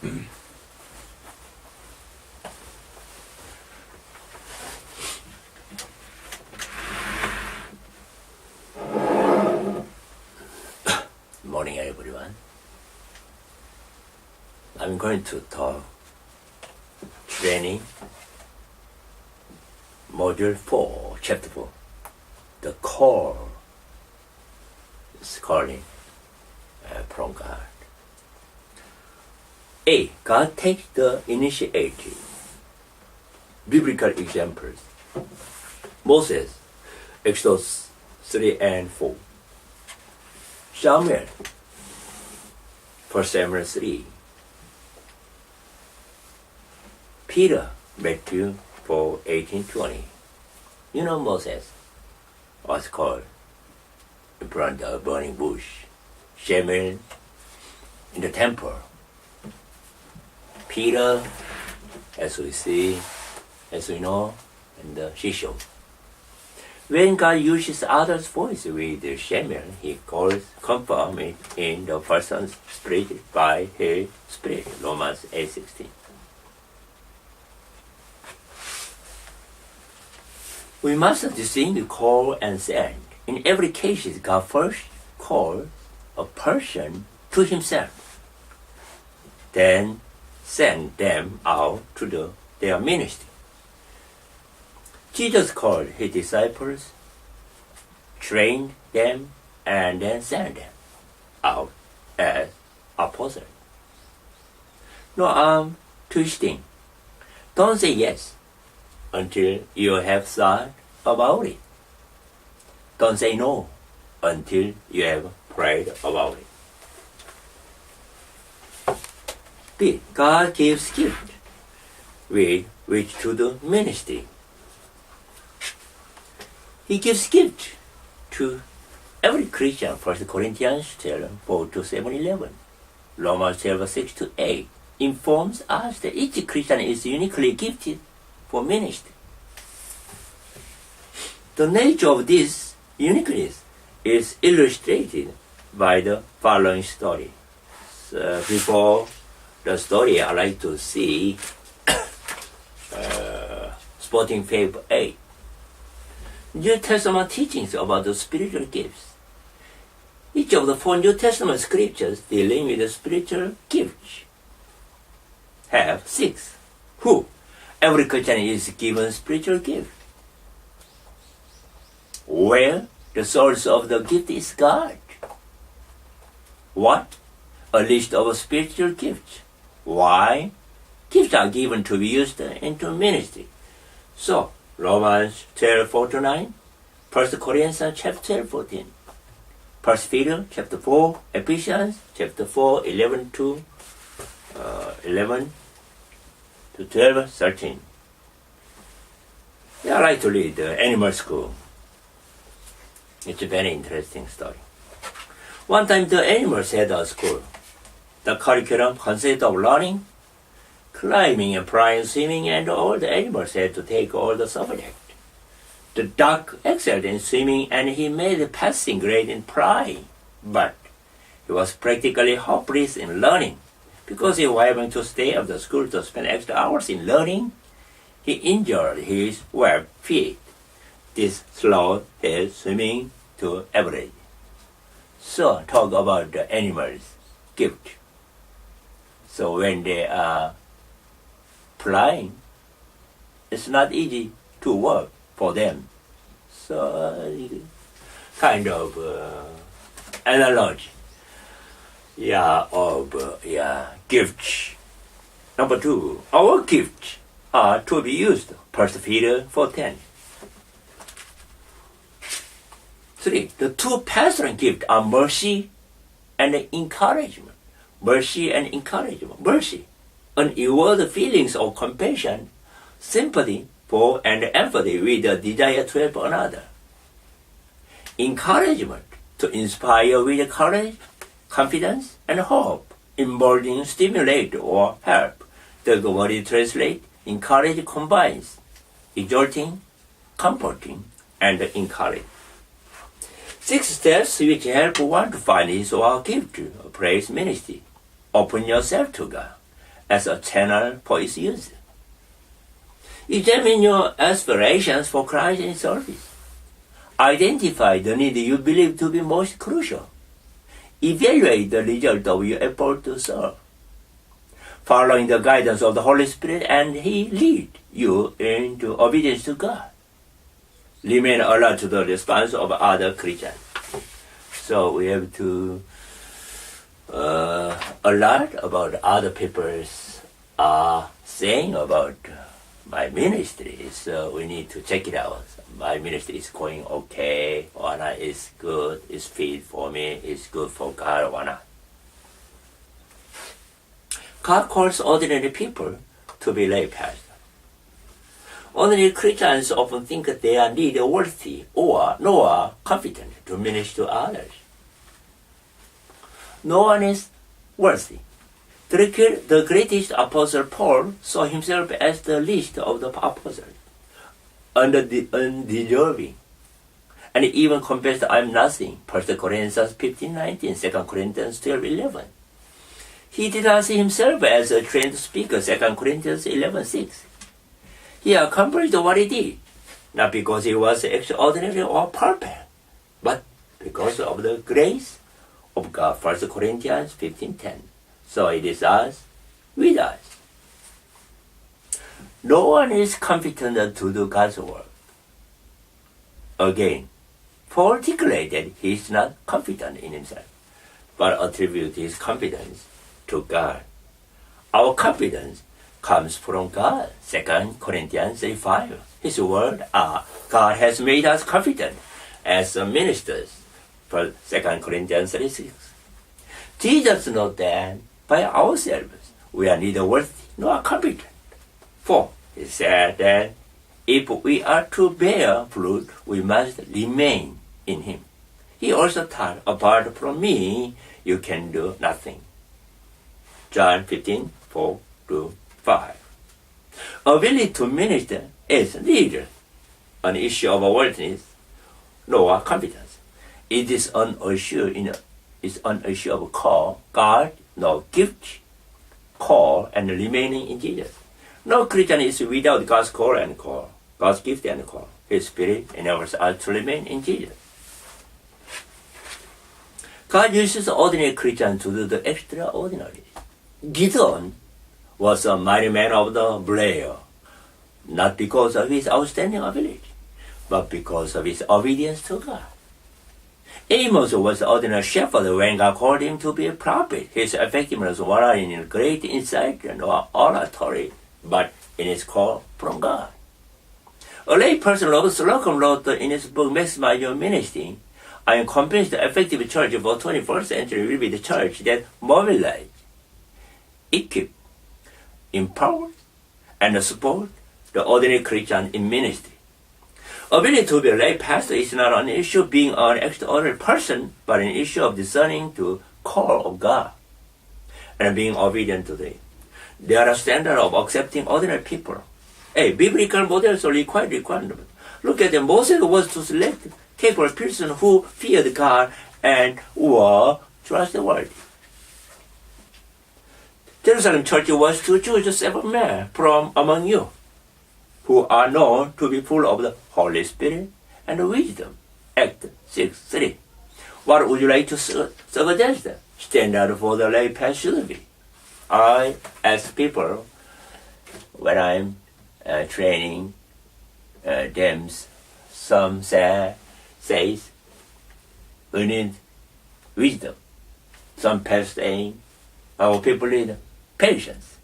Morning, everyone. I'm going to talk training, module 4, chapter 4. The call is calling from God. A. God takes the initiative. Biblical examples. Moses, Exodus 3 and 4. Samuel, 1 Samuel 3. Peter, Matthew 4, 18-20. You know Moses was called in front of a burning bush. Samuel in the temple. Peter, as we see, as we know, in the seashore. When God uses others' voice with Samuel, He confirms it in the person's spirit by His Spirit. Romans 8:16. We must distinguish call and send. In every case, God first calls a person to Himself, then send them out to their ministry. Jesus called His disciples, trained them, and then sent them out as apostles. No arm twisting. Don't say yes until you have thought about it. Don't say no until you have prayed about it. B. God gives gift with which to do ministry. He gives gift to every Christian. 1 Corinthians 12, 4-7-11. Romans 12, 6-8 informs us that each Christian is uniquely gifted for ministry. The nature of this uniqueness is illustrated by the following story. So before the story, I like to see Sporting Faith 8. New Testament teachings about the spiritual gifts. Each of the 4 New Testament scriptures dealing with the spiritual gifts have 6. Who? Every Christian is given spiritual gift. Where? The source of the gift is God. What? A list of spiritual gifts. Why? Gifts are given to be used into ministry. So, Romans 12, 4-9, 1 Corinthians chapter 12, 14, 1 Peter chapter 4, Ephesians chapter 4, 11 to 12, 13. I like to read the Animal School. It's a very interesting story. One time the animals had a school. The curriculum consisted of learning, climbing and flying, swimming, and all the animals had to take all the subjects. The duck excelled in swimming and he made a passing grade in flying, but he was practically hopeless in learning. Because he was having to stay at the school to spend extra hours in learning, he injured his webbed feet. This slowed his swimming to average. So talk about the animals' gift. So when they are flying, it's not easy to work for them. So kind of analogy of gifts. Number 2, our gifts are to be used. 1 Peter 4:10. 3, the 2 pastoral gifts are mercy and encouragement. Mercy and encouragement. Mercy, an inward feelings of compassion, sympathy for and empathy with the desire to help another. Encouragement, to inspire with courage, confidence, and hope. Embolden, stimulate, or help. The word translate, encourage combines exhorting, comforting, and encourage. 6 steps which help one to find his or her gift, praise ministry. Open yourself to God. as a channel for its use. Examine your aspirations for Christ in service. Identify the need you believe to be most crucial. Evaluate the result of your effort to serve. Following the guidance of the Holy Spirit, and He lead you into obedience to God. Remain alert to the response of other Christians. So we have to alert about other people's saying about my ministry. So we need to check it out. My ministry is going okay or not, it's good, it's fit for me, it's good for God or not. God calls ordinary people to be lay pastors. Ordinary Christians often think that they are neither worthy or nor competent to minister to others. No one is worthy. The greatest apostle Paul saw himself as the least of the apostles, undeserving, and even confessed, "I am nothing." 1 Corinthians 15:19, 2 Corinthians 12:11. He did not see himself as a trained speaker, 2 Corinthians 11:6. He accomplished what he did, not because he was extraordinary or perfect, but because of the grace of God, 1 Corinthians 15:10. So it is us, with us. No one is competent to do God's work. Again, Paul declared he is not confident in himself, but attributes his confidence to God. Our confidence comes from God, 2 Corinthians 3:5. His word God has made us confident as ministers, 2 Corinthians 3:6. Jesus knows that by ourselves we are neither worthy nor competent. For he said that if we are to bear fruit, we must remain in him. He also taught, "Apart from me, you can do nothing." John 15:4-5. Ability to minister is neither an issue of worthiness nor competence. It is an issue of call, God, no gift, call, and remaining in Jesus. No Christian is without God's call and call, God's gift and call. His Spirit enables us to remain in Jesus. God uses ordinary Christians to do the extraordinary. Gideon was a mighty man of the Blair, not because of his outstanding ability, but because of his obedience to God. Amos was an ordinary shepherd when God called him to be a prophet. His effectiveness was not in great insight or oratory, but in his call from God. A lay person, Robert Slocum, wrote in his book, "Maximize Your Ministry," "I am convinced the effective church for the 21st century will be the church that mobilizes, equips, empowers, and support the ordinary Christian in ministry." Ability to be a lay pastor is not an issue of being an extraordinary person, but an issue of discerning the call of God and being obedient to it. There are standards of accepting ordinary people. Biblical models are required. Look at them. Moses was to select capable person who feared God and were trustworthy. Jerusalem church was to choose 7 men from among you, who are known to be full of the Holy Spirit and wisdom. Acts 6:3. What would you like to suggest? Standard for the lay pastor should be. I ask people when I'm training them, some says we need wisdom. Some pastors saying our people need patience.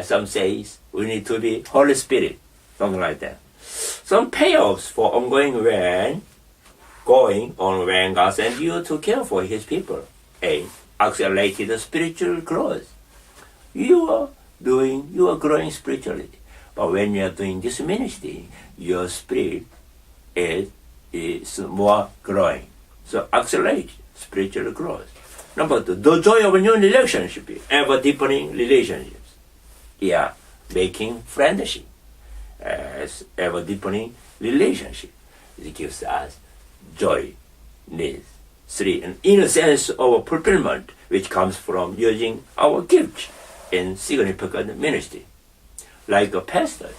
Some says we need to be Holy Spirit, something like that. Some payoffs for going on when God sends you to care for His people. Accelerated spiritual growth. You are growing spiritually, but when you are doing this ministry, your spirit is more growing. So accelerate spiritual growth. Number 2, the joy of a new relationship, ever deepening relationships. Making friendship, ever deepening relationship. It gives us joy, needs. 3, an inner sense of fulfillment, which comes from using our gift in significant ministry. Like a pastor,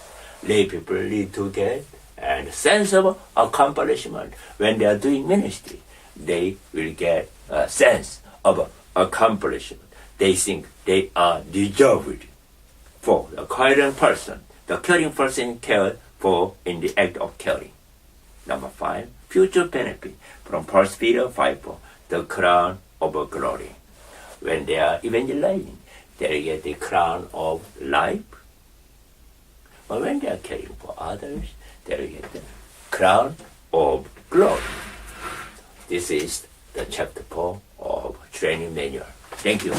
lay people need to get a sense of accomplishment. When they are doing ministry, they will get a sense of accomplishment. They think they are deserved for the caring person. The caring person cared for in the act of caring. Number 5, future benefit from 1 Peter 5:4, the crown of glory. When they are evangelizing, they get the crown of life. But when they are caring for others, they get the crown of glory. This is the chapter 4 of training manual. Thank you.